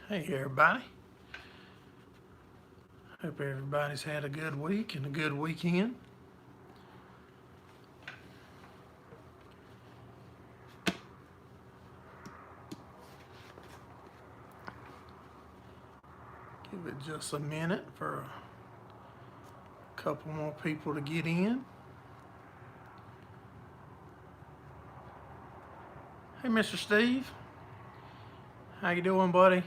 Hey everybody. Hope everybody's had a good week and a good weekend. Give it just a minute for a couple more people to get in. Hey Mr. Steve. How you doing, buddy?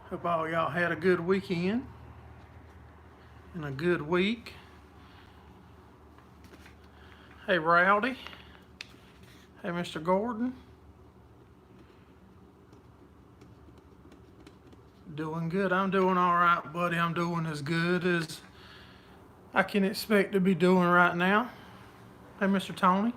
Hope all y'all had a good weekend and a good week. Hey Rowdy. Hey Mr. Gordon. Doing good. I'm doing all right, buddy. I'm doing as good as I can expect to be doing right now. Hey Mr. Tony.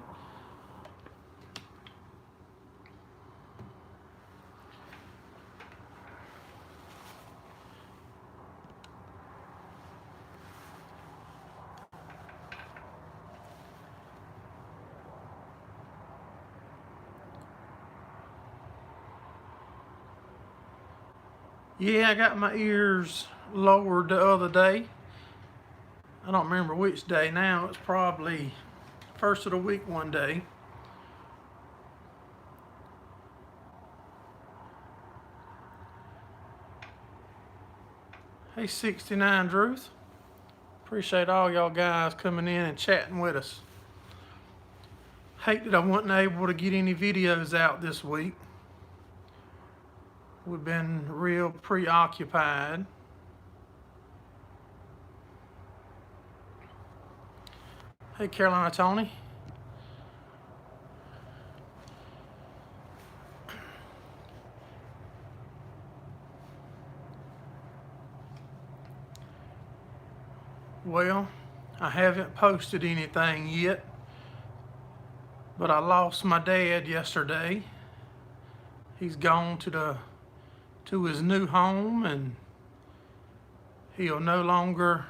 Yeah, I got my ears lowered the other day. I don't remember which day now. It's probably first of the week one day. Hey 69 Druth. Appreciate all y'all guys coming in and chatting with us. Hate that I wasn't able to get any videos out this week. We've been real preoccupied. Hey Carolina Tony. Well, I haven't posted anything yet, but I lost my dad yesterday. He's gone to his new home, and he'll no longer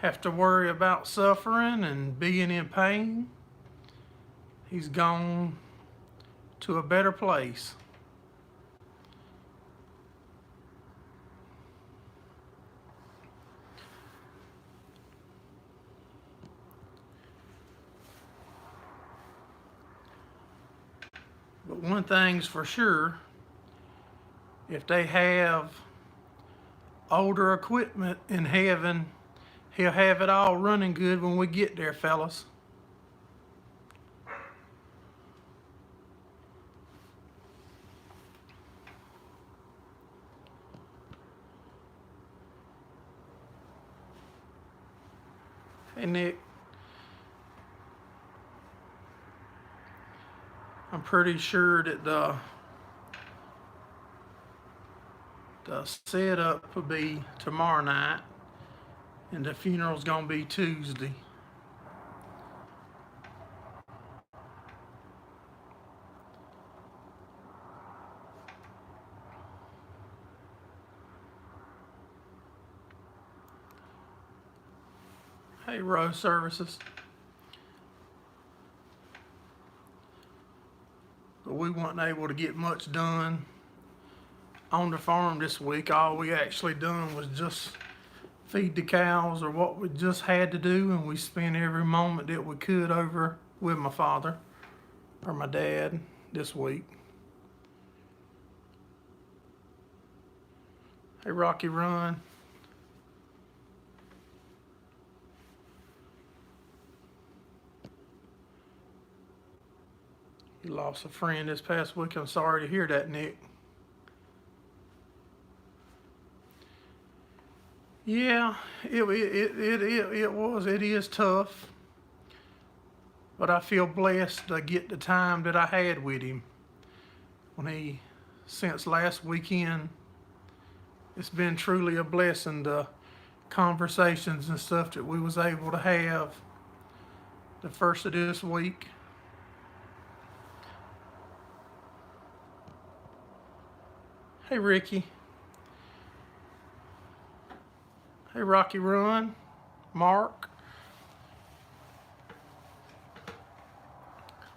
have to worry about suffering and being in pain. He's gone to a better place. But one thing's for sure, if they have older equipment in heaven, he'll have it all running good when we get there, fellas. Hey Nick. I'm pretty sure that the setup will be tomorrow night and the funeral's gonna be Tuesday. Hey Rose Services. But we weren't able to get much done on the farm this week. All we actually done was just feed the cows, or what we just had to do, and we spent every moment that we could over with my father or my dad this week. Hey Rocky Run. You lost a friend this past week. I'm sorry to hear that, Nick. Yeah, it is tough, but I feel blessed to get the time that I had with him. Since last weekend, it's been truly a blessing, the conversations and stuff that we was able to have the first of this week. Hey Ricky. Hey Rocky Run, Mark.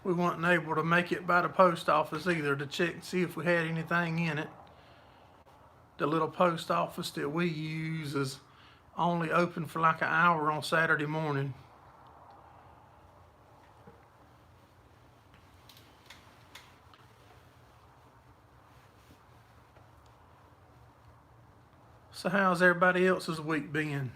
we weren't able to make it by the post office either to check and see if we had anything in it. The little post office that we use is only open for like an hour on Saturday morning. So how's everybody else's week been?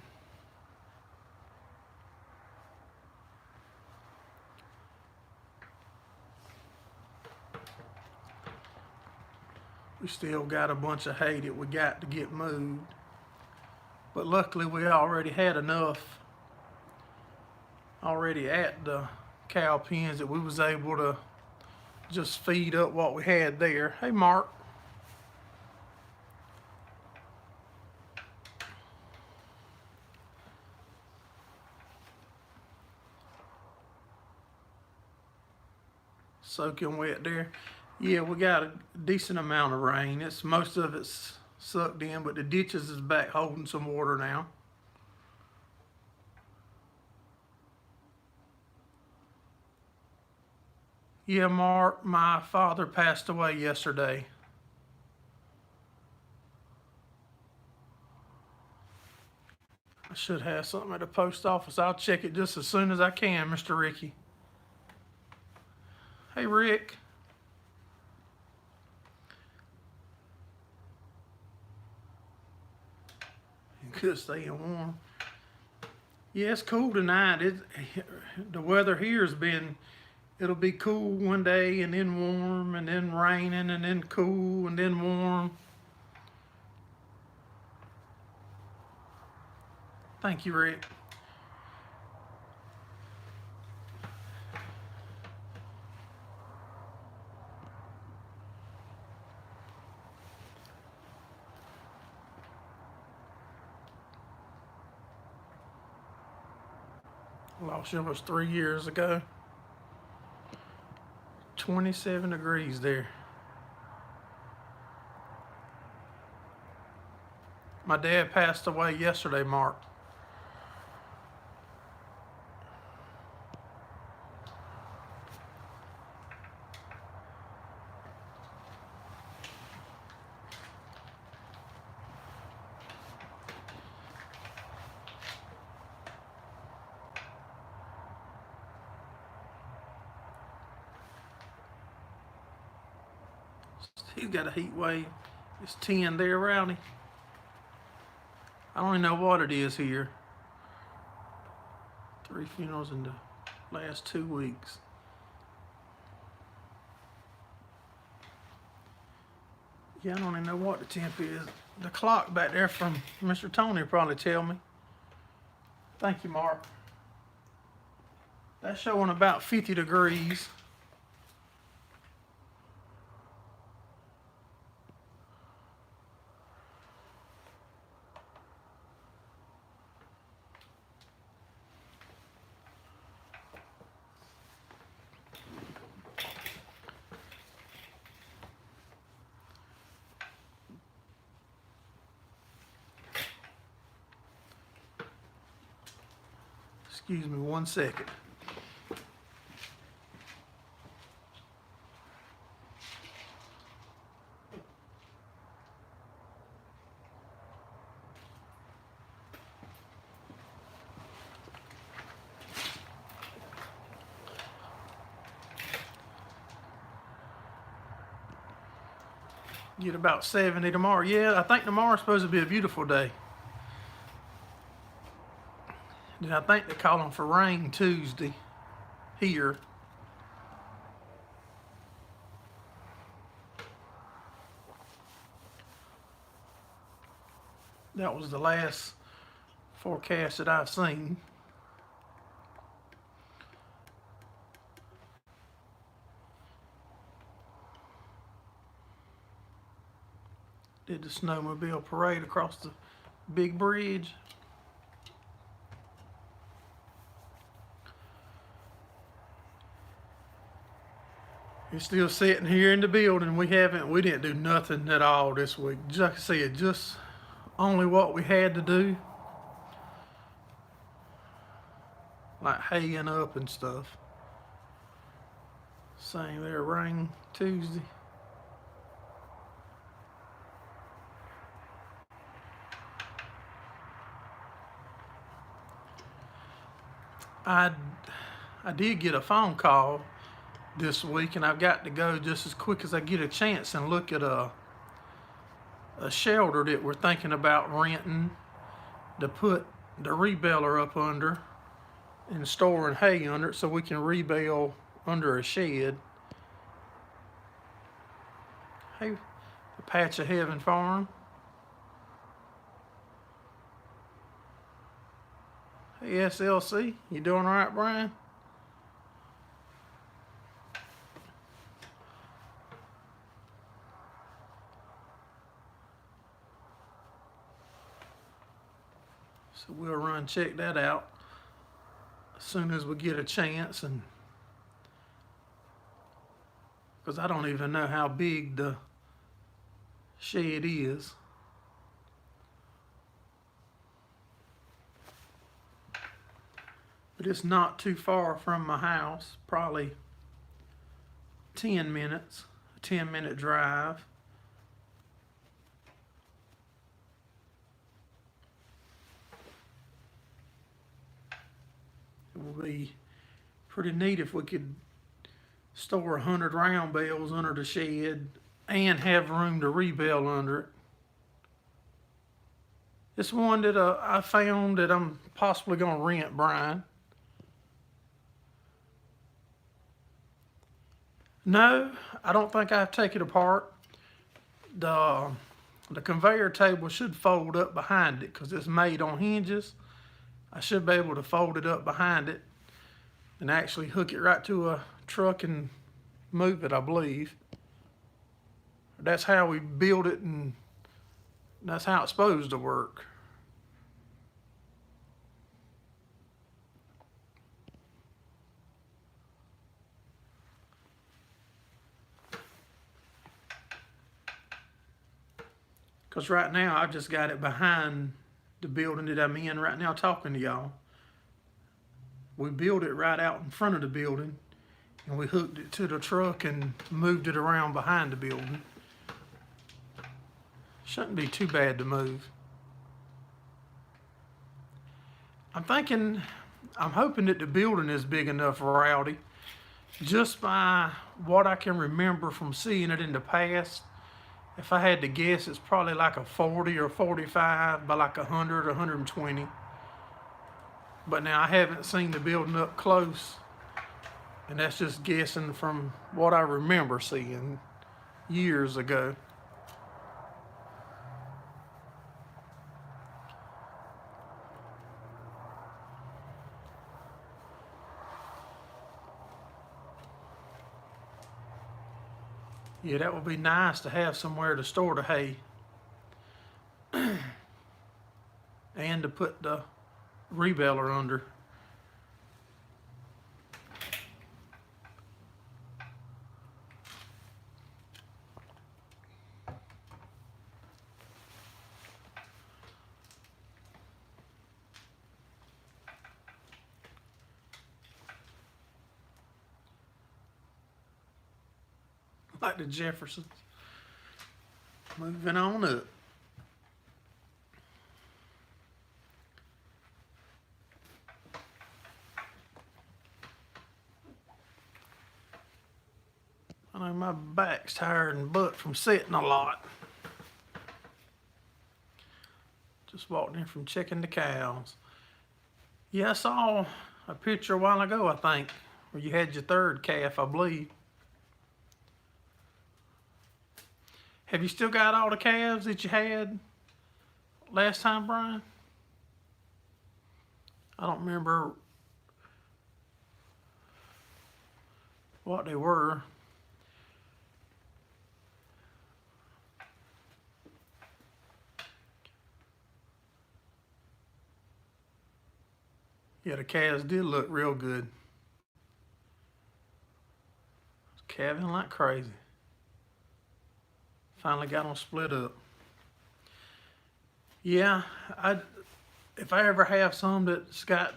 We still got a bunch of hay that we got to get moved. But luckily we already had enough already at the cow pens that we was able to just feed up what we had there. Hey Mark. Soaking wet there. Yeah, we got a decent amount of rain. Most of it's sucked in, but the ditches is back holding some water now. Yeah, Mark, my father passed away yesterday. I should have something at the post office. I'll check it just as soon as I can, Mr. Ricky. Hey, Rick. Good staying warm. Yeah, it's cool tonight. The weather here has been, it'll be cool one day and then warm and then raining and then cool and then warm. Thank you, Rick. Lost him was 3 years ago. 27 degrees there. My dad passed away yesterday, Mark. He's got a heat wave. It's 10 there, Rowdy. I don't even know what it is here. 3 funerals in the last 2 weeks. Yeah, I don't even know what the temp is. The clock back there from Mr. Tony will probably tell me. Thank you, Mark. That's showing about 50 degrees. Excuse me 1 second. Get about 70 tomorrow. Yeah, I think tomorrow's supposed to be a beautiful day. Then I think they're calling for rain Tuesday here. That was the last forecast that I've seen. Did the snowmobile parade across the big bridge. It's still sitting here in the building. We didn't do nothing at all this week. Like I said, just only what we had to do. Like haying up and stuff. Saying there rain Tuesday. I did get a phone call this week, and I've got to go just as quick as I get a chance and look at a shelter that we're thinking about renting to put the rebeller up under and storing hay under it so we can rebale under a shed. Hey, a patch of heaven farm. Hey, SLC, you doing all right, Brian? So we'll run check that out as soon as we get a chance, and because I don't even know how big the shed is. But it's not too far from my house, probably 10 minutes, a 10-minute drive. It would be pretty neat if we could store 100 round bales under the shed and have room to rebale under it. It's one that I found that I'm possibly going to rent, Brian. No, I don't think I have to take it apart. The conveyor table should fold up behind it because it's made on hinges. I should be able to fold it up behind it and actually hook it right to a truck and move it, I believe. That's how we build it, and that's how it's supposed to work. Because right now I've just got it behind the building that I'm in right now talking to y'all. We built it right out in front of the building, and we hooked it to the truck and moved it around behind the building. Shouldn't be too bad to move. I'm hoping that the building is big enough, Rowdy. Just by what I can remember from seeing it in the past, if I had to guess, it's probably like a 40 or 45 by like 100 or 120. But now I haven't seen the building up close, and that's just guessing from what I remember seeing years ago. Yeah, that would be nice to have somewhere to store the hay and to put the rebeller under. Like the Jeffersons. Moving on up. I know my back's tired and butt from sitting a lot. Just walked in from checking the cows. Yeah, I saw a picture a while ago, I think, where you had your third calf, I believe. Have you still got all the calves that you had last time, Brian? I don't remember what they were. Yeah, the calves did look real good. Calving like crazy. Finally got them split up. Yeah, if I ever have some that's got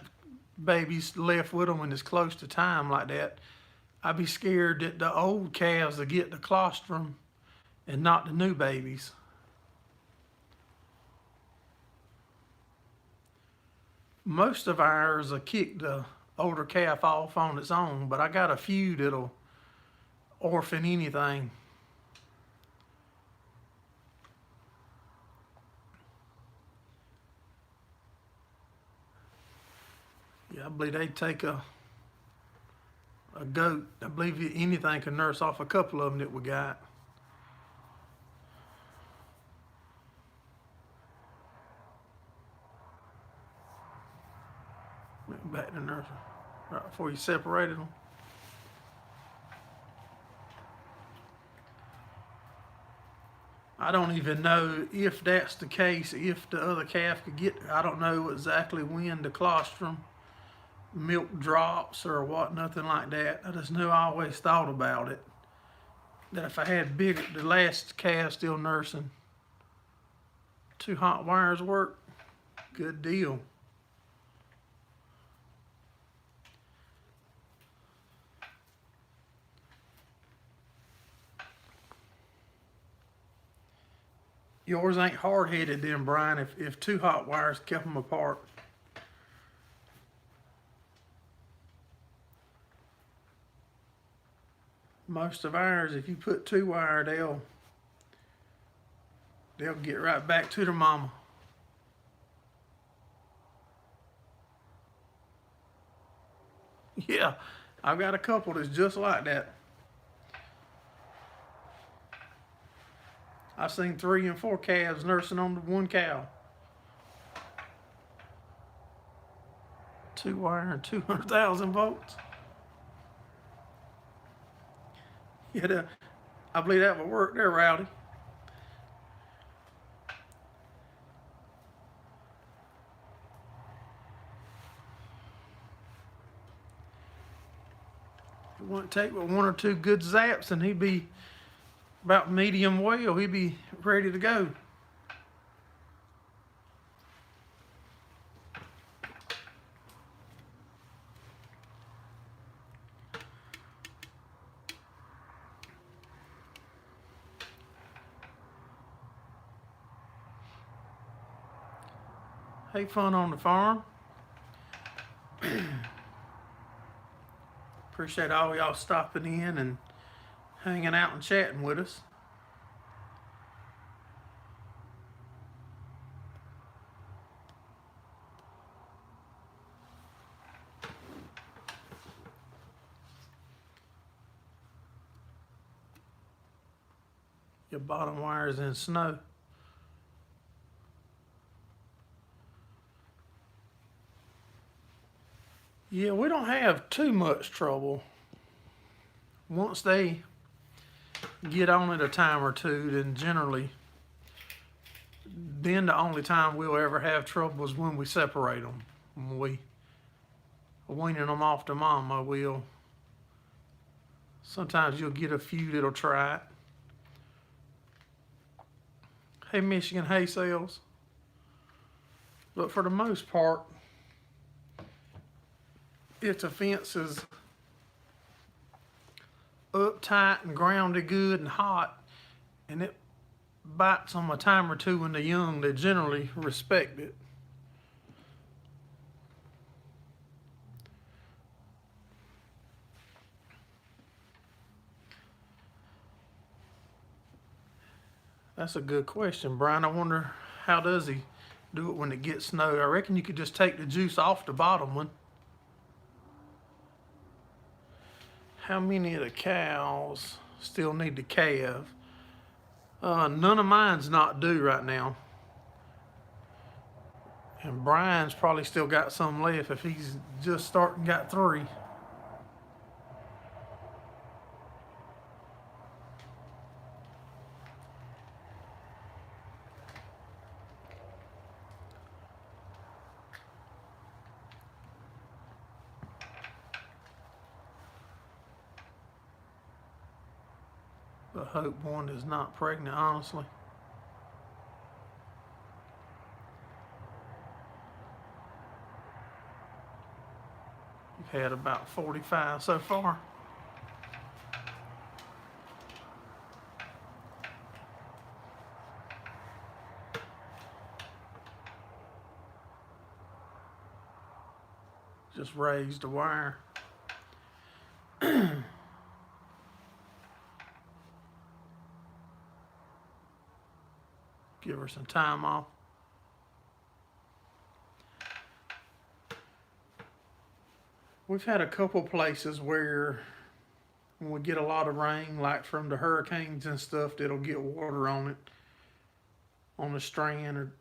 babies left with them when it's close to time like that, I be scared that the old calves will get the colostrum and not the new babies. Most of ours will kick the older calf off on its own, but I got a few that'll orphan anything. Yeah, I believe they'd take a goat. I believe anything can nurse off a couple of them that we got. Went back to nursery right before you separated them. I don't even know if that's the case, if the other calf could get, I don't know exactly when the colostrum milk drops or what, nothing like that. I just knew I always thought about it, that if I had bigger, the last calf still nursing, 2 hot wires work, good deal. Yours ain't hard-headed then, Brian, if 2 hot wires kept them apart. Most of ours, if you put 2 wire, they'll get right back to their mama. Yeah, I've got a couple that's just like that. I've seen 3 and 4 calves nursing on the 1 cow. 2 wire and 200,000 volts. Yeah, I believe that would work there, Rowdy. It wouldn't take but 1 or 2 good zaps and he'd be about medium well. He'd be ready to go. Hey, fun on the farm. Appreciate all y'all stopping in and hanging out and chatting with us. Your bottom wire's in snow. Yeah, we don't have too much trouble. Once they get on it a time or two, then generally, then the only time we'll ever have trouble is when we separate them. When we weaning them off to mama, sometimes you'll get a few that'll try it. Hey, Michigan hay sales. But for the most part, if the fence is up tight and grounded good and hot, and it bites them a time or two when they're young, they generally respect it. That's a good question, Brian. I wonder, how does he do it when it gets snow? I reckon you could just take the juice off the bottom one. How many of the cows still need to calve? None of mine's not due right now. And Brian's probably still got some left if he's just starting, got 3. But I hope one is not pregnant, honestly. We've had about 45 so far. Just raised the wire. Give her some time off. We've had a couple places where when we get a lot of rain, like from the hurricanes and stuff, that'll get water on it, on the strand or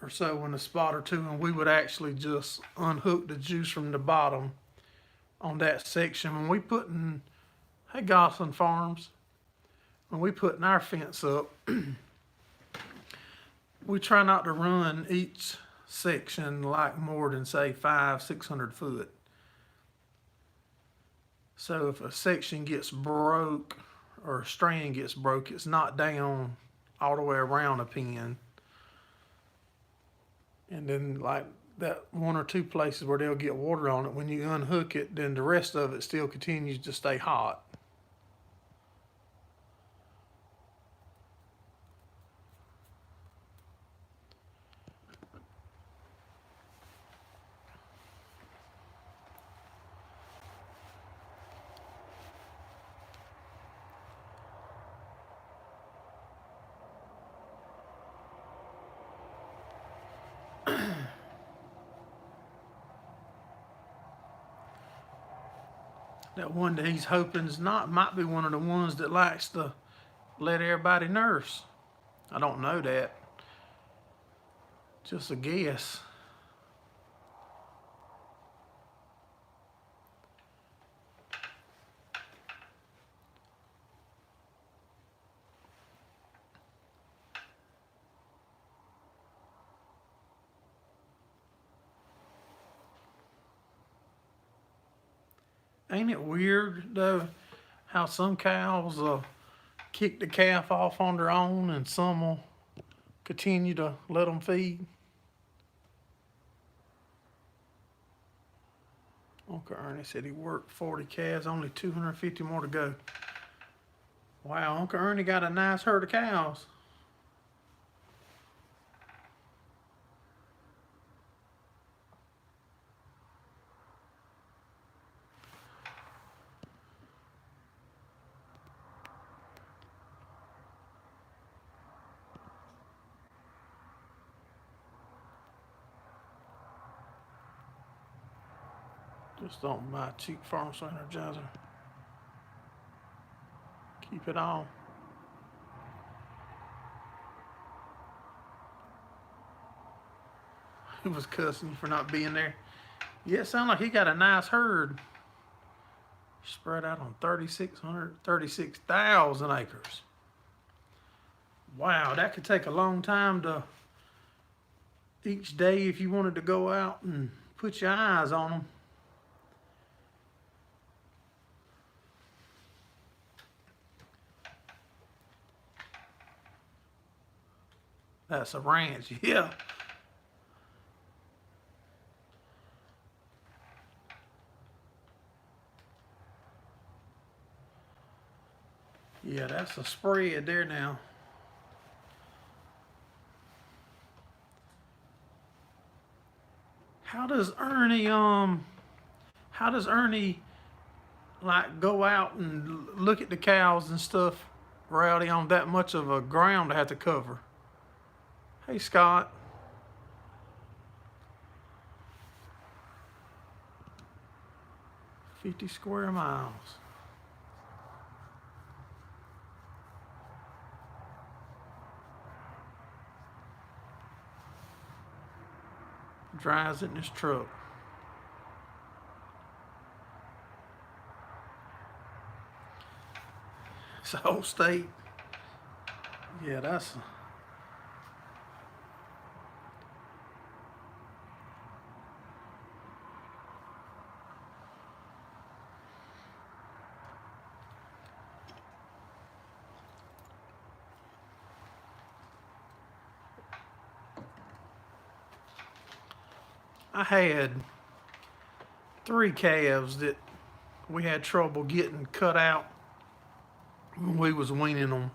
so in a spot or two, and we would actually just unhook the juice from the bottom on that section. When we put in, hey Gerraldfarms, when we putting our fence up, we try not to run each section like more than say 500-600 foot. So if a section gets broke or a strand gets broke, it's not down all the way around a pen. And then like that one or two places where they'll get water on it, when you unhook it, then the rest of it still continues to stay hot. That one that he's hoping is not might be one of the ones that likes to let everybody nurse. I don't know that. Just a guess. Ain't it weird though how some cows kick the calf off on their own and some will continue to let them feed? Uncle Ernie said he worked 40 calves, only 250 more to go. Wow, Uncle Ernie got a nice herd of cows. Just don't buy cheap farm energizer. Keep it on. He was cussing you for not being there. Yeah, it sounded like he got a nice herd spread out on 36,000 acres. Wow, that could take a long time to each day if you wanted to go out and put your eyes on them. That's a ranch, yeah. Yeah, that's a spread there now. How does Ernie like go out and look at the cows and stuff, Rowdy, on that much of a ground to have to cover? Hey Scott. "50 square miles. Drives it in his truck. It's the whole state. Yeah, that's. I had 3 calves that we had trouble getting cut out when we was weaning them,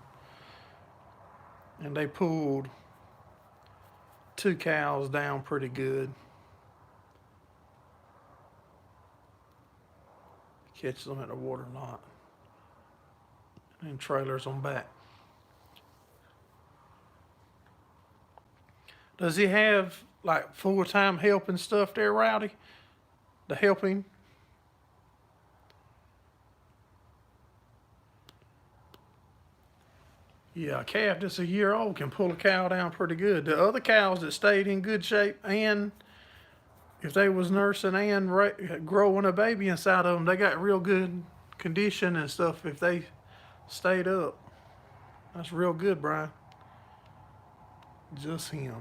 and they pulled 2 cows down pretty good. Catches them at the water lot. And trailers on back. Does he have like full-time help and stuff there, Rowdy? To help him? Yeah, a calf that's a year old can pull a cow down pretty good. The other cows that stayed in good shape, and if they was nursing and growing a baby inside of them, they got real good condition and stuff if they stayed up. That's real good, Brian. Just him.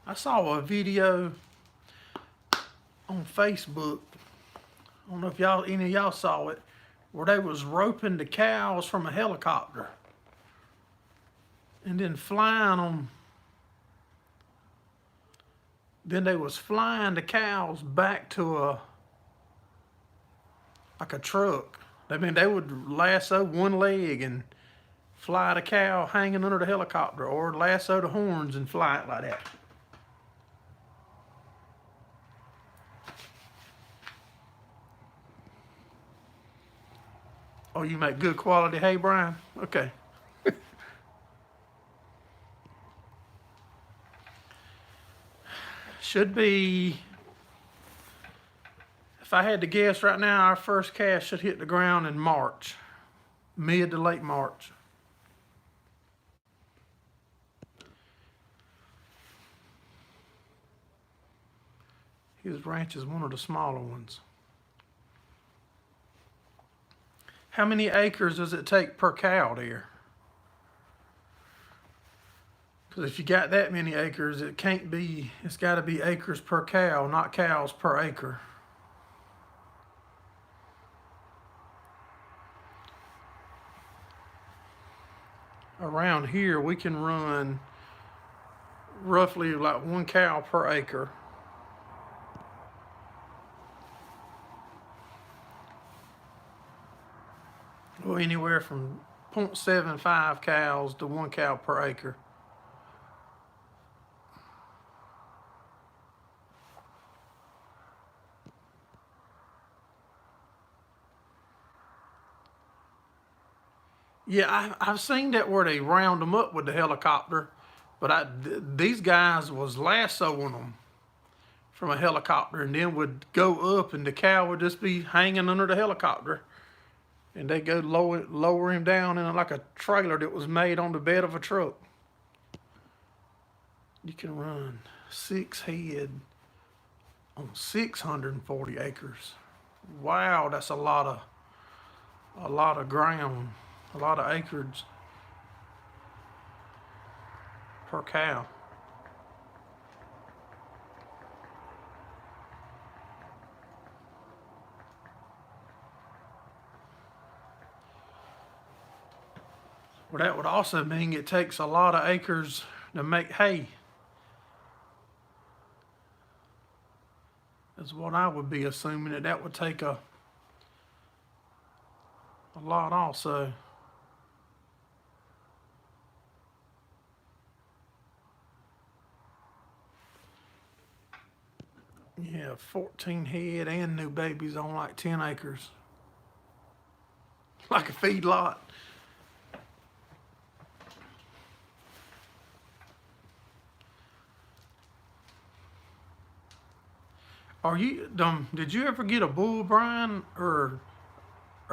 I saw a video on Facebook. I don't know if any of y'all saw it, where they was roping the cows from a helicopter and then flying them. Then they was flying the cows back to like a truck. I mean, they would lasso one leg and fly the cow hanging under the helicopter, or lasso the horns and fly it like that. Oh, you make good quality hay, Brian? Okay. Should be, if I had to guess right now, our first calf should hit the ground in March, mid to late March. His ranch is one of the smaller ones. How many acres does it take per cow there? Because if you got that many acres, it can't be, it's got to be acres per cow, not cows per acre. Around here, we can run roughly like 1 cow per acre. Well, anywhere from 0.75 cows to 1 cow per acre. Yeah, I've seen that where they round them up with the helicopter, but these guys was lassoing them from a helicopter and then would go up and the cow would just be hanging under the helicopter. And they go lower him down in like a trailer that was made on the bed of a truck. You can run 6 head on 640 acres. Wow, that's a lot of ground, a lot of acreage per cow. Well, that would also mean it takes a lot of acres to make hay. That's what I would be assuming, that would take a lot also. Yeah, 14 head and new babies on like 10 acres. Like a feed lot. Did you ever get a bull, Brian, or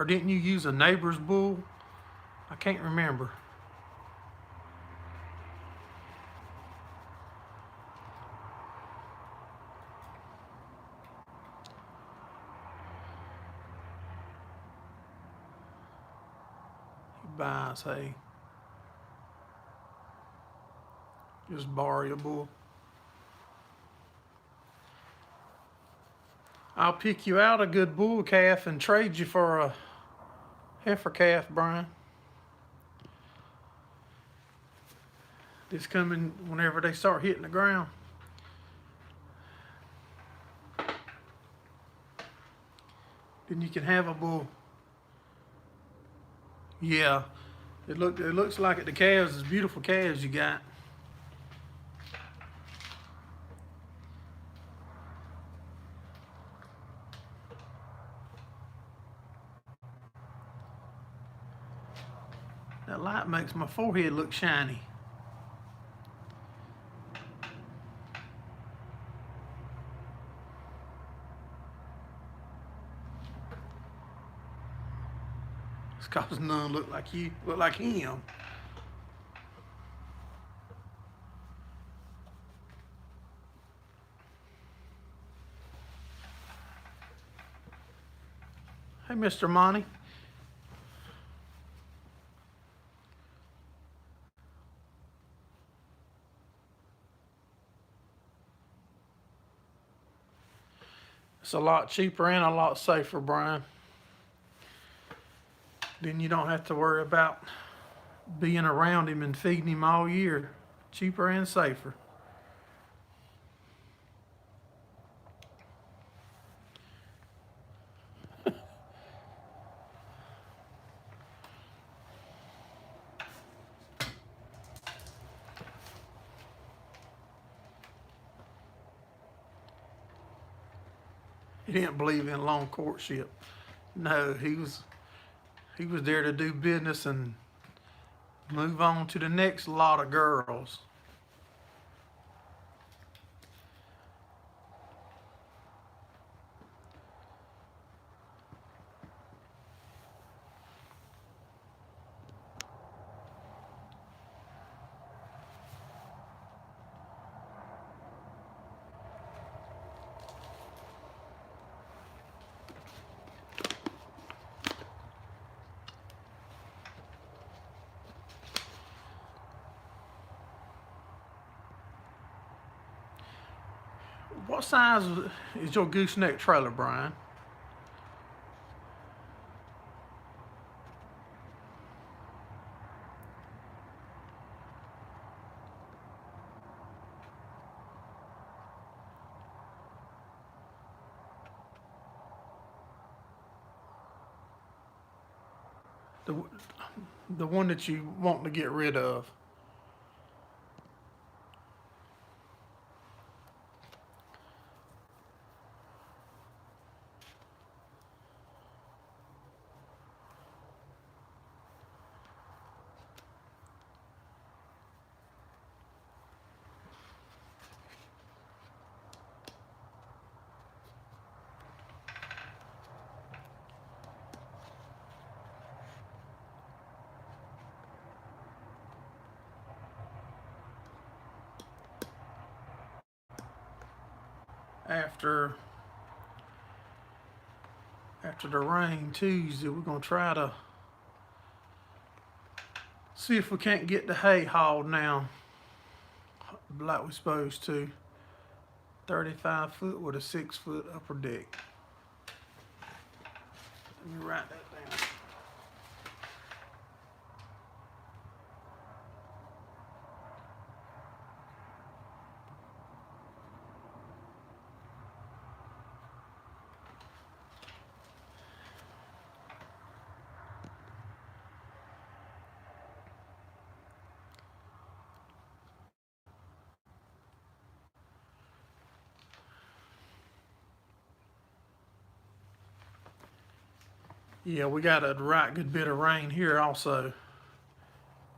didn't you use a neighbor's bull? I can't remember. He buys hay. Just borrow a bull. I'll pick you out a good bull calf and trade you for a heifer calf, Brian. It's coming whenever they start hitting the ground. Then you can have a bull. Yeah, it looks like it. The calves is beautiful calves you got. That light makes my forehead look shiny. It's cause none look like you, look like him. Hey, Mr. Monty. It's a lot cheaper and a lot safer, Brian. Then you don't have to worry about being around him and feeding him all year. Cheaper and safer. He didn't believe in long courtship. No, he was there to do business and move on to the next lot of girls. What size is your gooseneck trailer, Brian? The the one that you want to get rid of. After the rain Tuesday, we're gonna try to see if we can't get the hay hauled now like we're supposed to. 35 foot with a 6 foot upper deck. Let me write that down. Yeah, we got a right good bit of rain here also.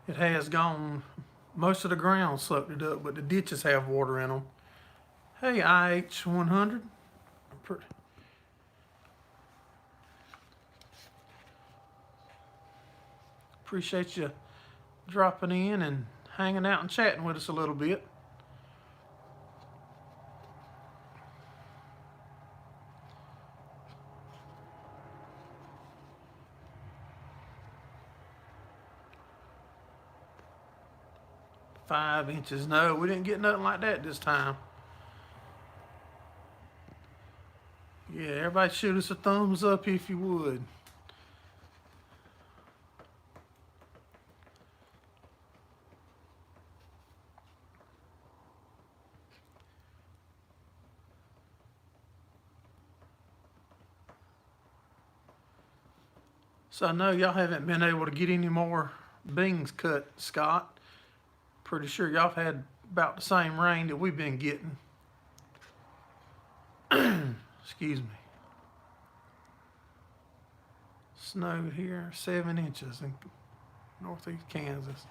It has gone, most of the ground sucked it up, but the ditches have water in them. Hey, IH100. Appreciate you dropping in and hanging out and chatting with us a little bit. Five inches. No, we didn't get nothing like that this time. Yeah, everybody shoot us a thumbs up if you would. So I know y'all haven't been able to get any more beans cut, Scott. Pretty sure y'all have had about the same rain that we've been getting. Excuse me. Snowed here 7 inches in northeast Kansas.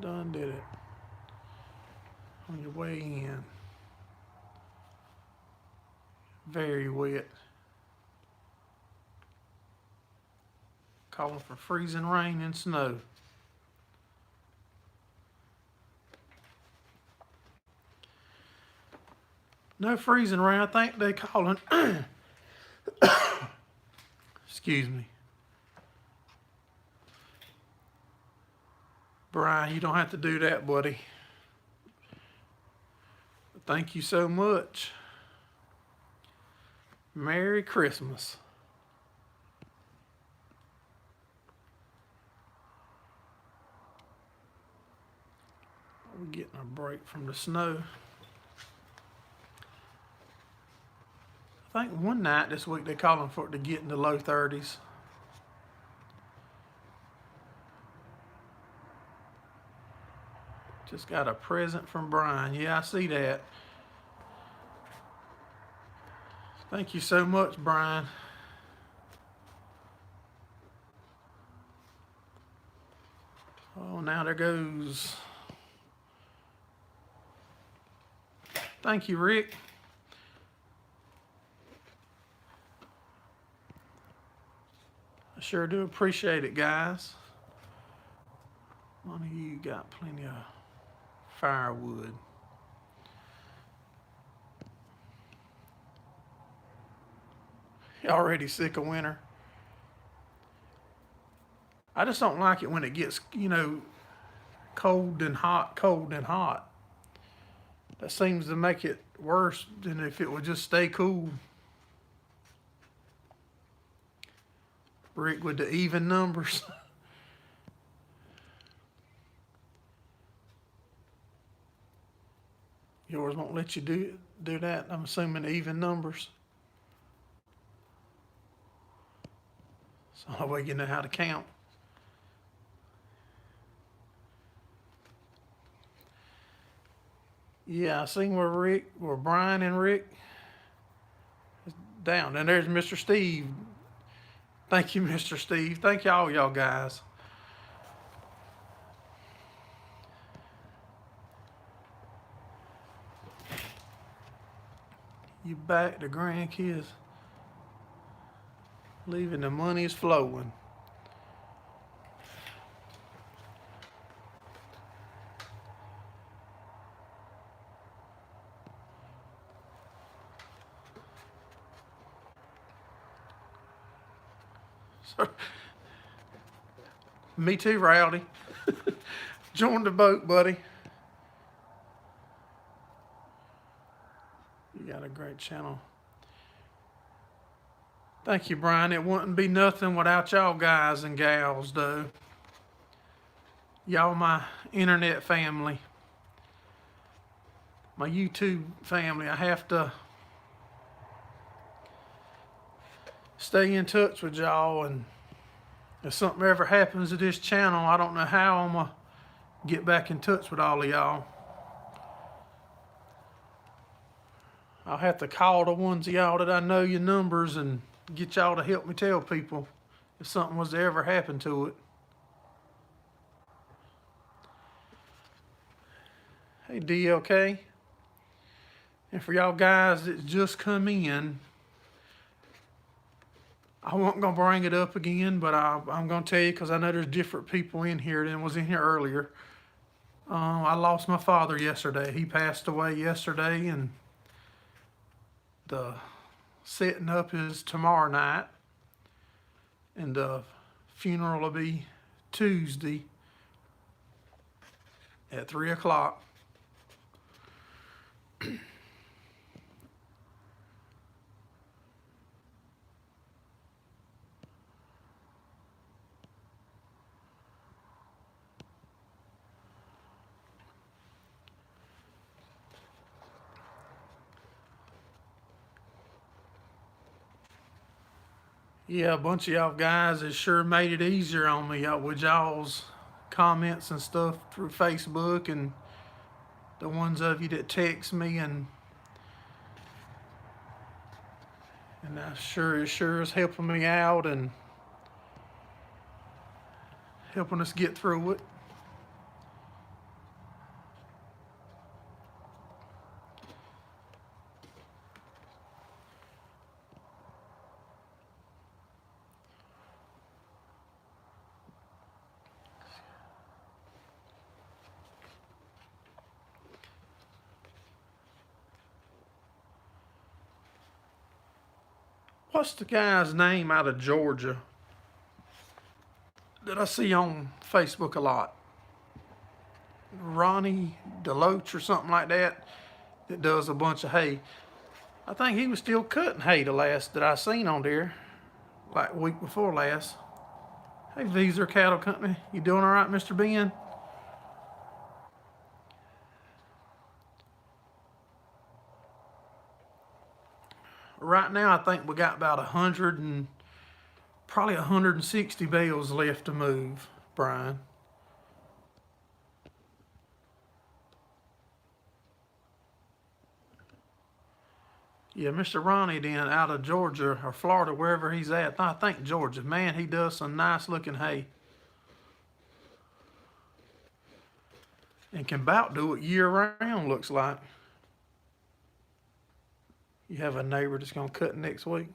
Done did it. On your way in. Very wet. Calling for freezing rain and snow. No freezing rain. I think they calling. Excuse me. Brian, you don't have to do that, buddy. Thank you so much. Merry Christmas. We're getting a break from the snow. I think one night this week they're calling for it to get in the low 30s. Just got a present from Brian. Yeah, I see that. Thank you so much, Brian. Oh, now there goes. Thank you, Rick. I sure do appreciate it, guys. One of you got plenty of firewood. You already sick of winter? I just don't like it when it gets, cold and hot, cold and hot. That seems to make it worse than if it would just stay cool. Rick with the even numbers. Yours won't let you do that. I'm assuming even numbers. So that way you know how to count. Yeah, I seen where Brian and Rick is down. And there's Mr. Steve. Thank you, Mr. Steve. Thank y'all guys. You back, the grandkids. Leaving the money is flowing. So, me too, Rowdy. Join the boat, buddy. You got a great channel. Thank you, Brian. It wouldn't be nothing without y'all guys and gals, though. Y'all my internet family. My YouTube family. I have to stay in touch with y'all, and if something ever happens to this channel, I don't know how I'm going to get back in touch with all of y'all. I'll have to call the ones of y'all that I know your numbers and get y'all to help me tell people if something was to ever happen to it. Hey, DLK. And for y'all guys that just come in, I wasn't going to bring it up again, but I'm going to tell you because I know there's different people in here than was in here earlier. I lost my father yesterday. He passed away yesterday, and the setting up is tomorrow night, and the funeral will be Tuesday at 3 o'clock. Yeah, a bunch of y'all guys has sure made it easier on me with y'all's comments and stuff through Facebook, and the ones of you that text me, and that sure is helping me out and helping us get through it. What's the guy's name out of Georgia that I see on Facebook a lot? Ronnie Deloach or something like that, that does a bunch of hay. I think he was still cutting hay the last that I seen on there, like week before last. Hey, Visa Cattle Company, you doing all right, Mr. Ben? Right now, I think we got about 100 and probably 160 bales left to move, Brian. Yeah, Mr. Ronnie then out of Georgia or Florida, wherever he's at. I think Georgia. Man, he does some nice looking hay. And can about do it year round, looks like. You have a neighbor that's going to cut next week.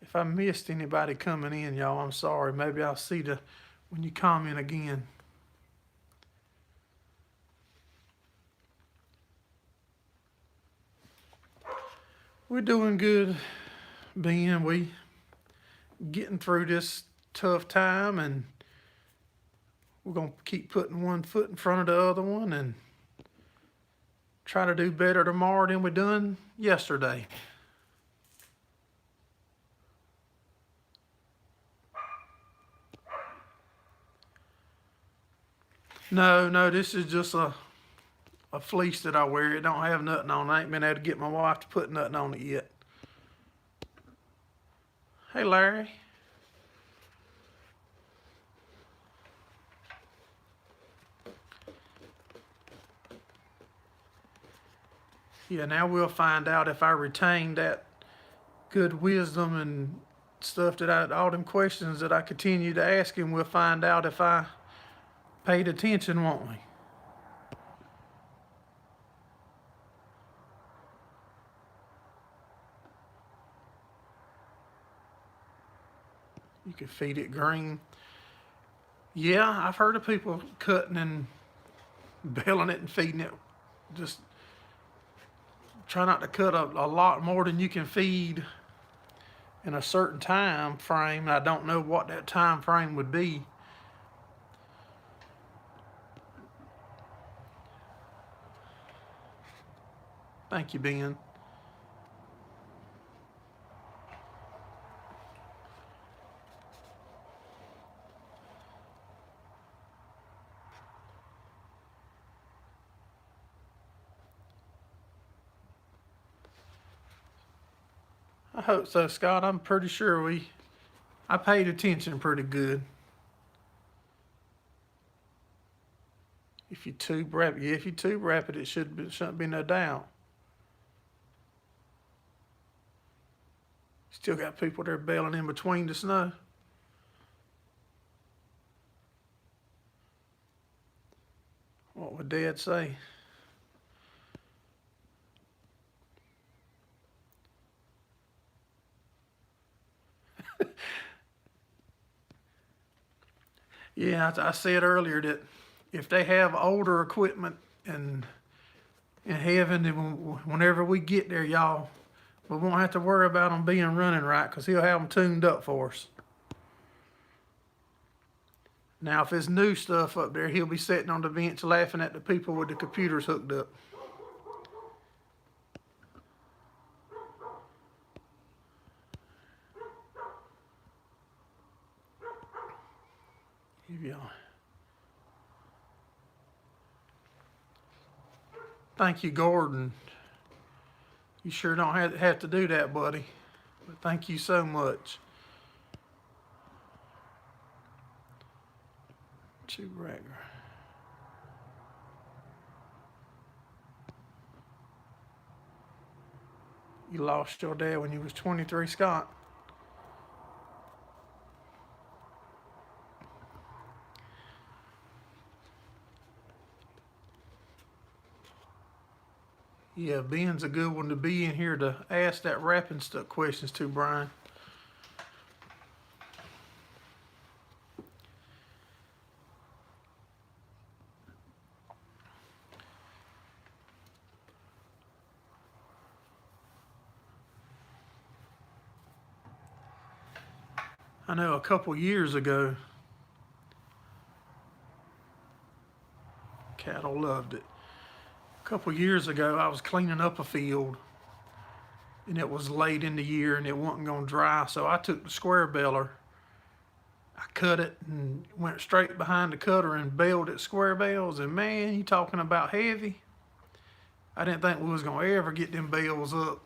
If I missed anybody coming in, y'all, I'm sorry. Maybe I'll see when you comment again. We're doing good, Ben. We getting through this tough time, and we're gonna keep putting one foot in front of the other one and try to do better tomorrow than we done yesterday. No, this is just a fleece that I wear. It don't have nothing on it. I ain't been able to get my wife to put nothing on it yet. Hey, Larry. Yeah, now we'll find out if I retain that good wisdom and stuff all them questions that I continue to ask him. We'll find out if I paid attention, won't we? You could feed it green. Yeah, I've heard of people cutting and baling it and feeding it. Just try not to cut a lot more than you can feed in a certain time frame. I don't know what that time frame would be. Thank you, Ben. I hope so, Scott. I'm pretty sure I paid attention pretty good. If you tube wrap it, yeah, if you tube wrap it, shouldn't be no doubt. Still got people there bailing in between the snow. What would Dad say? Yeah, I said earlier that if they have older equipment in heaven, then whenever we get there, y'all, we won't have to worry about them being running right, because he'll have them tuned up for us. Now, if it's new stuff up there, he'll be sitting on the bench laughing at the people with the computers hooked up. Here we are. Thank you, Gordon. You sure don't have to do that, buddy. But thank you so much. 2 regular. You lost your dad when you was 23, Scott. Yeah, Ben's a good one to be in here to ask that wrapping stuff questions to, Brian. I know a couple years ago, cattle loved it. A couple years ago, I was cleaning up a field, and it was late in the year, and it wasn't going to dry, so I took the square baler. I cut it and went straight behind the cutter and baled it square bales, and man, you talking about heavy. I didn't think we was going to ever get them bales up.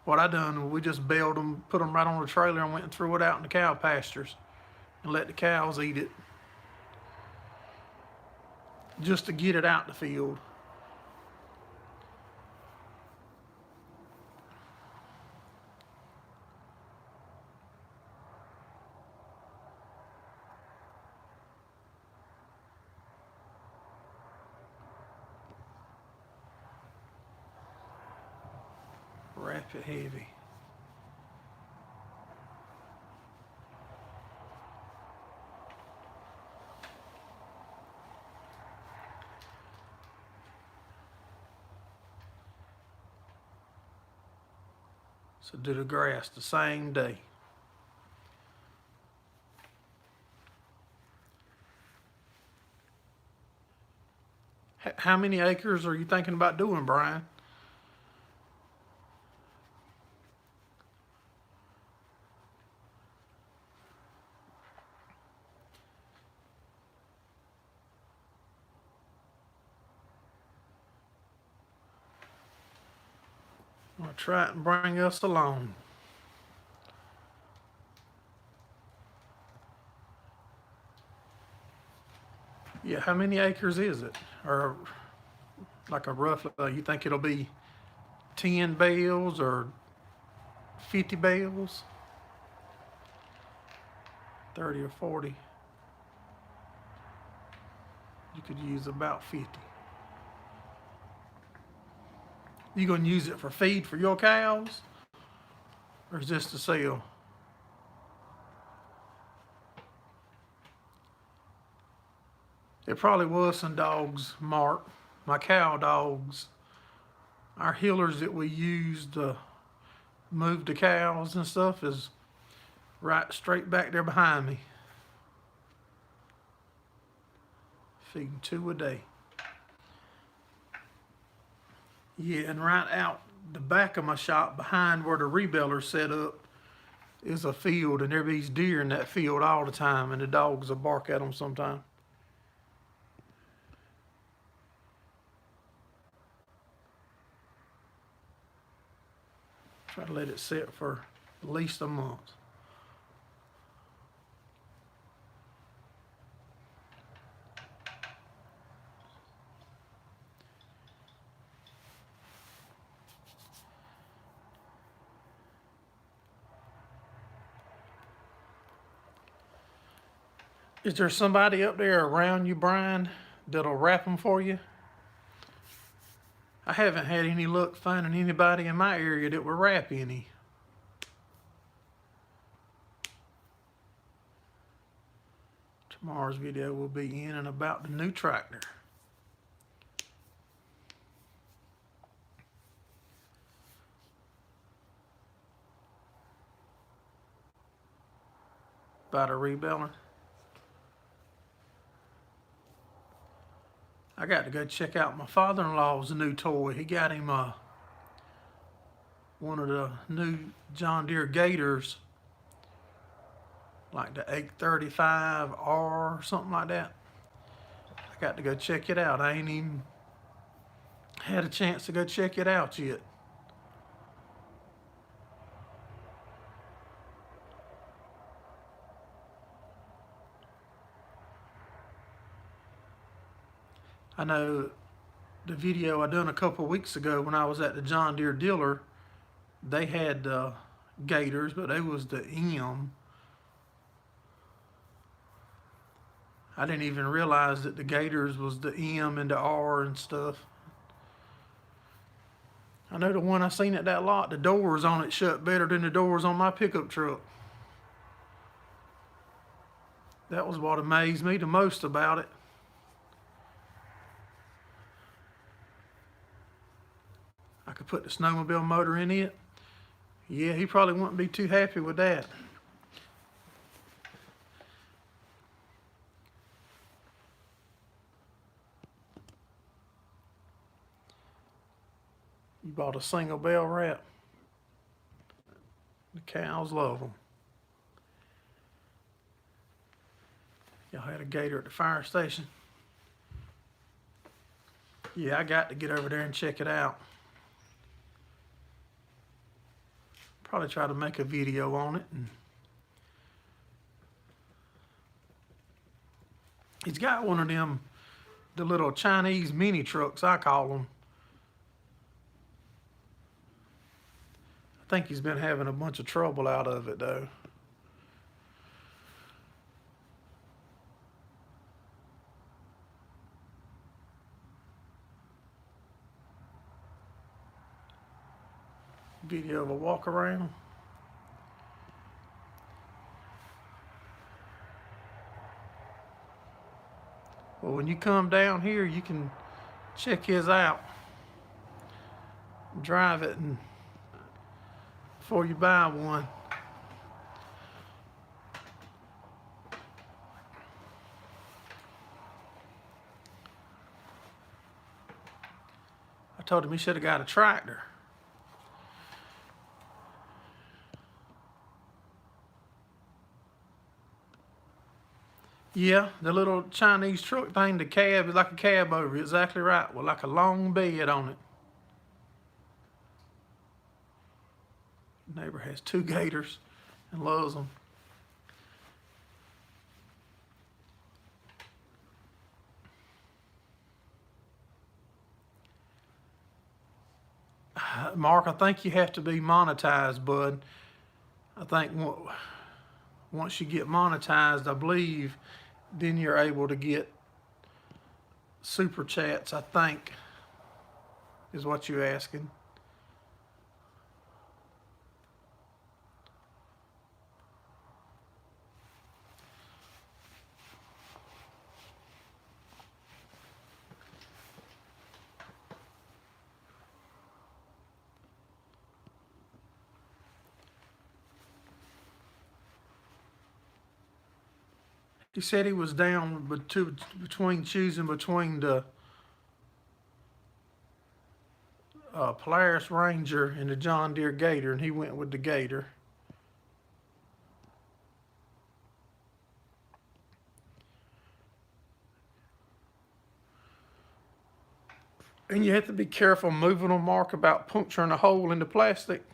What I done, we just baled them, put them right on the trailer, and went and threw it out in the cow pastures and let the cows eat it, just to get it out the field. Wrap it heavy. So do the grass the same day. How many acres are you thinking about doing, Brian? I'm gonna try it and bring us along. Yeah, how many acres is it? Or like a rough, you think it'll be 10 bales or 50 bales? 30 or 40. You could use about 50. You gonna use it for feed for your cows? Or is this to sell? It probably was some dogs, Mark. My cow dogs. Our healers that we use to move the cows and stuff is right straight back there behind me. Feeding 2 a day. Yeah, and right out the back of my shop, behind where the rebeller's set up, is a field, and there be deer in that field all the time, and the dogs will bark at them sometimes. Try to let it sit for at least a month. Is there somebody up there around you, Brian, that'll wrap them for you? I haven't had any luck finding anybody in my area that will wrap any. Tomorrow's video will be in and about the new tractor. About a rebeller. I got to go check out my father-in-law's new toy. He got him one of the new John Deere Gators, like the 835R or something like that. I got to go check it out. I ain't even had a chance to go check it out yet. I know the video I done a couple weeks ago when I was at the John Deere dealer, they had gators, but they was the M. I didn't even realize that the gators was the M and the R and stuff. I know the one I seen at that lot, the doors on it shut better than the doors on my pickup truck. That was what amazed me the most about it. I could put the snowmobile motor in it. Yeah, he probably wouldn't be too happy with that. You bought a single bell wrap. The cows love them. Y'all had a gator at the fire station. Yeah, I got to get over there and check it out. Probably try to make a video on it. And he's got one of them, the little Chinese mini trucks, I call them. I think he's been having a bunch of trouble out of it though. Video of a walk around. Well, when you come down here, you can check his out. Drive it and before you buy one. I told him he should have got a tractor. Yeah, the little Chinese truck thing, the cab is like a cab over, exactly right, with like a long bed on it. Neighbor has 2 gators and loves them. Mark, I think you have to be monetized, bud. I think once you get monetized, I believe, then you're able to get super chats, I think, is what you're asking. He said he was down between choosing between the Polaris Ranger and the John Deere Gator, and he went with the Gator. And you have to be careful moving them, Mark, about puncturing a hole in the plastic.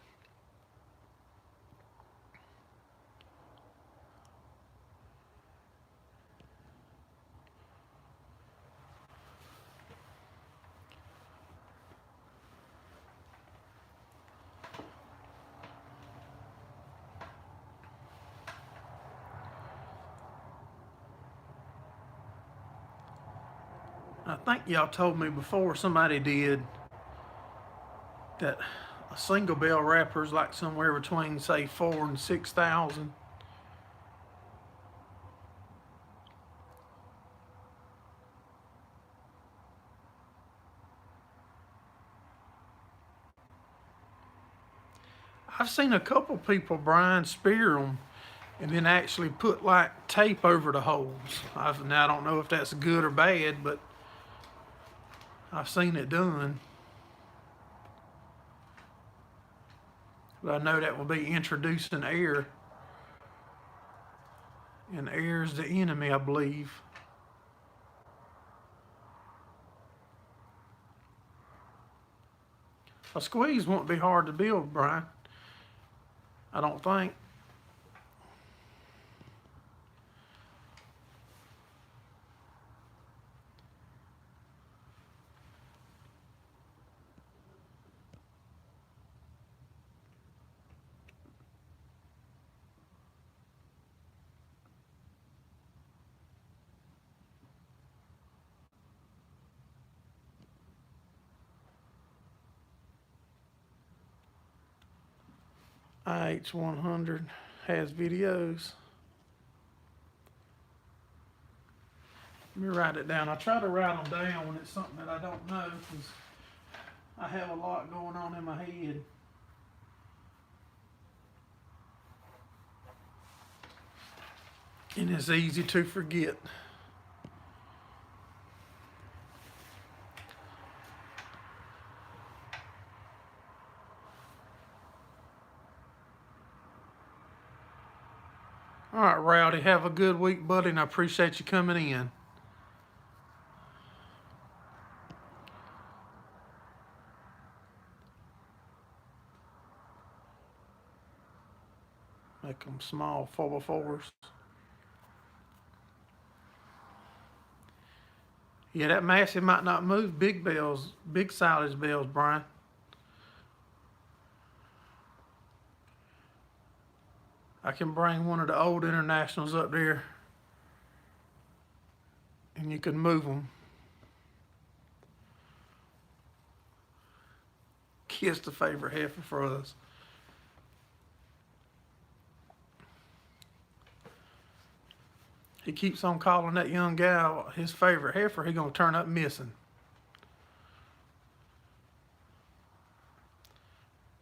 I think y'all told me before, somebody did, that a single bell wrapper is like somewhere between, say, 4,000 and 6,000. I've seen a couple people, Brian, spear them and then actually put like tape over the holes. Now I don't know if that's good or bad, but I've seen it done. But I know that will be introducing air. And air is the enemy, I believe. A squeeze won't be hard to build, Brian. I don't think. IH100 has videos. Let me write it down. I try to write them down when it's something that I don't know, because I have a lot going on in my head. And it's easy to forget. All right, Rowdy, have a good week, buddy, and I appreciate you coming in. Make them small 4x4s. Yeah, that massive might not move big bales, big silage bales, Brian. I can bring one of the old Internationals up there and you can move them. Kiss the favorite heifer for us. He keeps on calling that young gal his favorite heifer. He gonna turn up missing.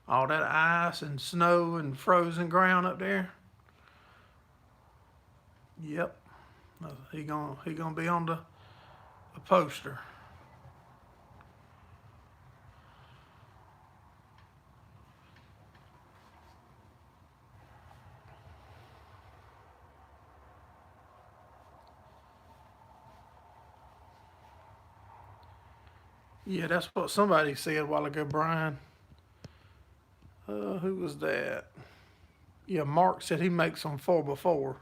All that ice and snow and frozen ground up there. Yep, he gonna be on the poster. Yeah, that's what somebody said a while ago, Brian. Who was that? Yeah, Mark said he makes them 4x4.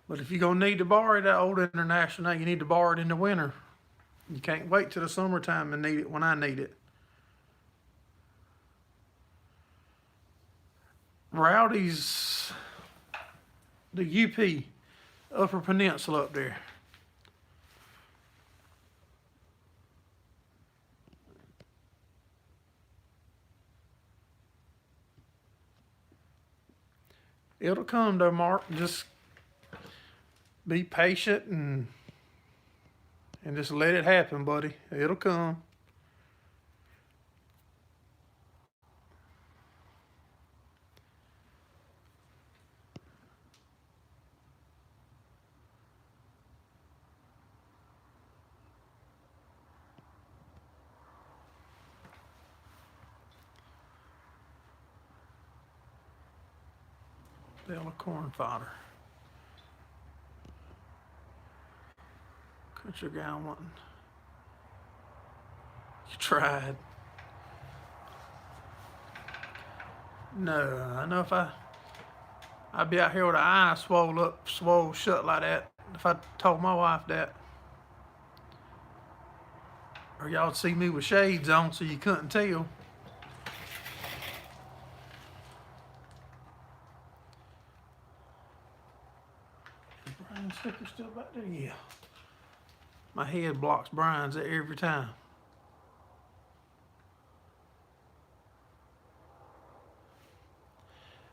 But if you're gonna need to borrow that old International, now you need to borrow it in the winter. You can't wait till the summertime and need it when I need it. Rowdy's the UP, Upper Peninsula up there. It'll come though, Mark. Just be patient and just let it happen, buddy. It'll come. Bale of corn fodder. Country guy wanting. You tried. No, I know if I'd be out here with an eye swole shut like that if I told my wife that. Or y'all'd see me with shades on so you couldn't tell. Brian's sticker still back there? Yeah. My head blocks Brian's every time.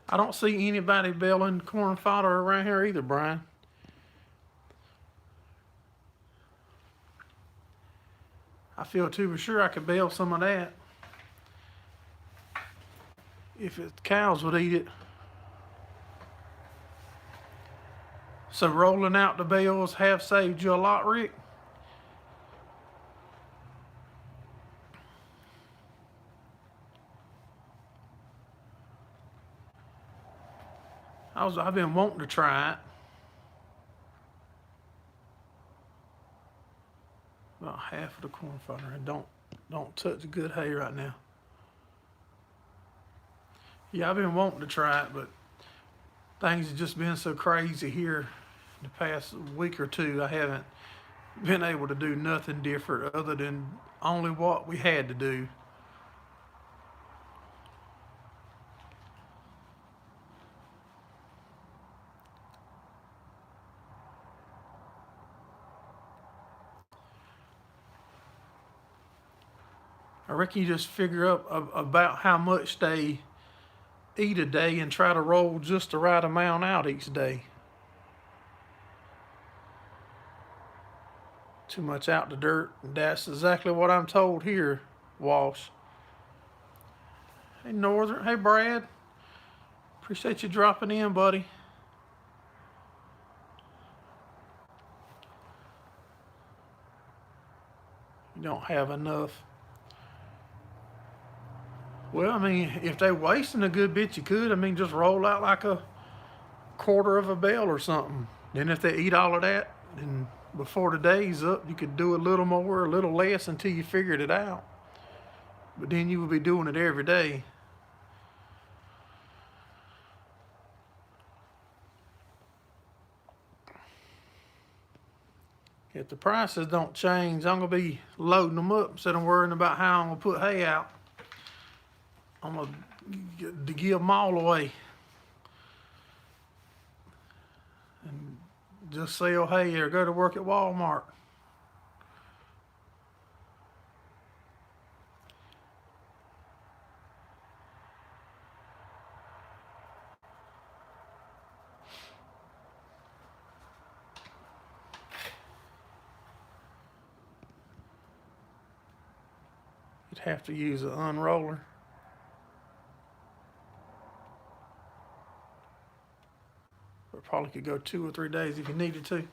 I don't see anybody baling corn fodder around here either, Brian. I feel too sure I could bale some of that. If cows would eat it. So rolling out the bales have saved you a lot, Rick? I've been wanting to try it. about half of the corn fodder, and don't touch the good hay right now. Yeah, I've been wanting to try it, but things have just been so crazy here the past week or two. I haven't been able to do nothing different other than only what we had to do. I reckon you just figure up about how much they eat a day and try to roll just the right amount out each day. Too much out the dirt. That's exactly what I'm told here, Walsh. Hey, Northern. Hey, Brad. Appreciate you dropping in, buddy. You don't have enough. Well, I mean, if they're wasting a good bit, you could. I mean, just roll out like a quarter of a bale or something. Then if they eat all of that, then before the day's up, you could do a little more, a little less until you figured it out. But then you would be doing it every day. If the prices don't change, I'm gonna be loading them up instead of worrying about how I'm gonna put hay out. I'm gonna give them all away and just sell hay or go to work at Walmart. You'd have to use an unroller. But probably could go 2 or 3 days if you needed to.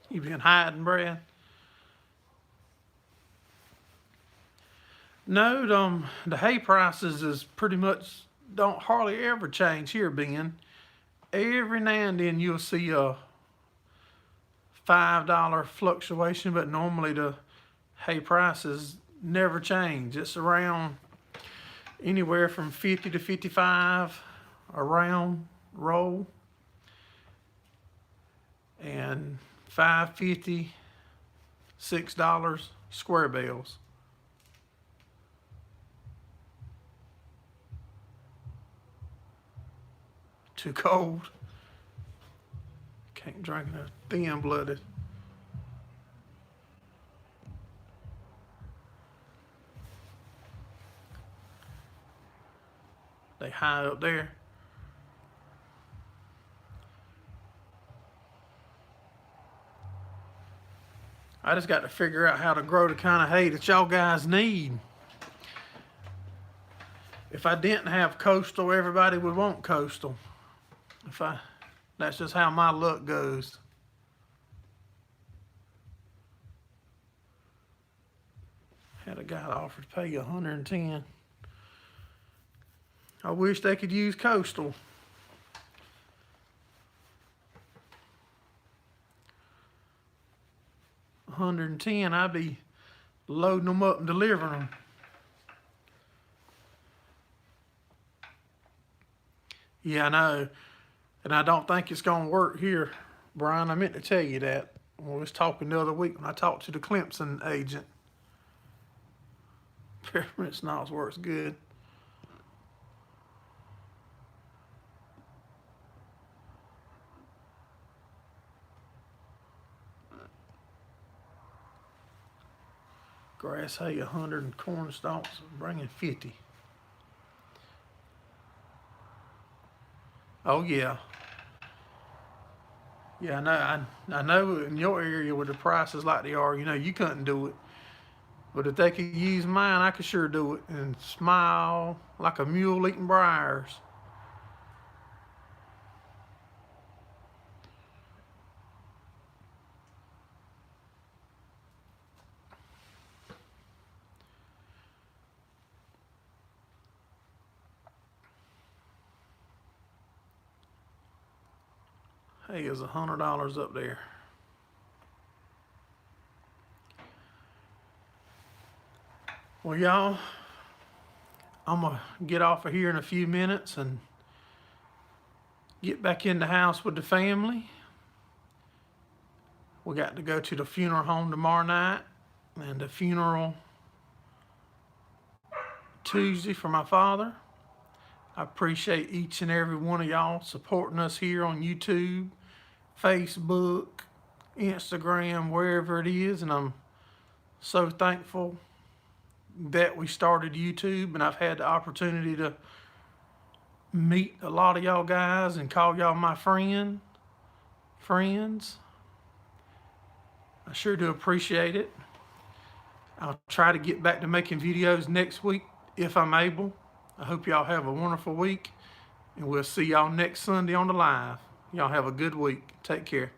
You been hiding, Brad? No, the hay prices is pretty much don't hardly ever change here, Ben. Every now and then you'll see a $5 fluctuation, but normally the hay prices never change. It's around anywhere from 50 to 55 around roll, and $5.50, $6 square bales. Too cold. Can't drink enough. Thin-blooded. They high up there. I just got to figure out how to grow the kind of hay that y'all guys need. If I didn't have coastal, everybody would want coastal. That's just how my luck goes. Had a guy that offered to pay you $110. I wish they could use coastal. $110, I'd be loading them up and delivering them. Yeah, I know. And I don't think it's going to work here, Brian. I meant to tell you that. I was talking the other week when I talked to the Clemson agent. Peppermint schnapps works good. Grass hay 100 and corn stalks bringing 50. Oh yeah. Yeah, I know in your area with the prices like they are, you know, you couldn't do it. But if they could use mine, I could sure do it and smile like a mule eating briars. Hey, there's $100 up there. Well, y'all, I'm going to get off of here in a few minutes and get back in the house with the family. We got to go to the funeral home tomorrow night and the funeral Tuesday for my father. I appreciate each and every one of y'all supporting us here on YouTube, Facebook, Instagram, wherever it is, and I'm so thankful that we started YouTube and I've had the opportunity to meet a lot of y'all guys and call y'all my friends. I sure do appreciate it. I'll try to get back to making videos next week if I'm able. I hope y'all have a wonderful week, and we'll see y'all next Sunday on the live. Y'all have a good week. Take care.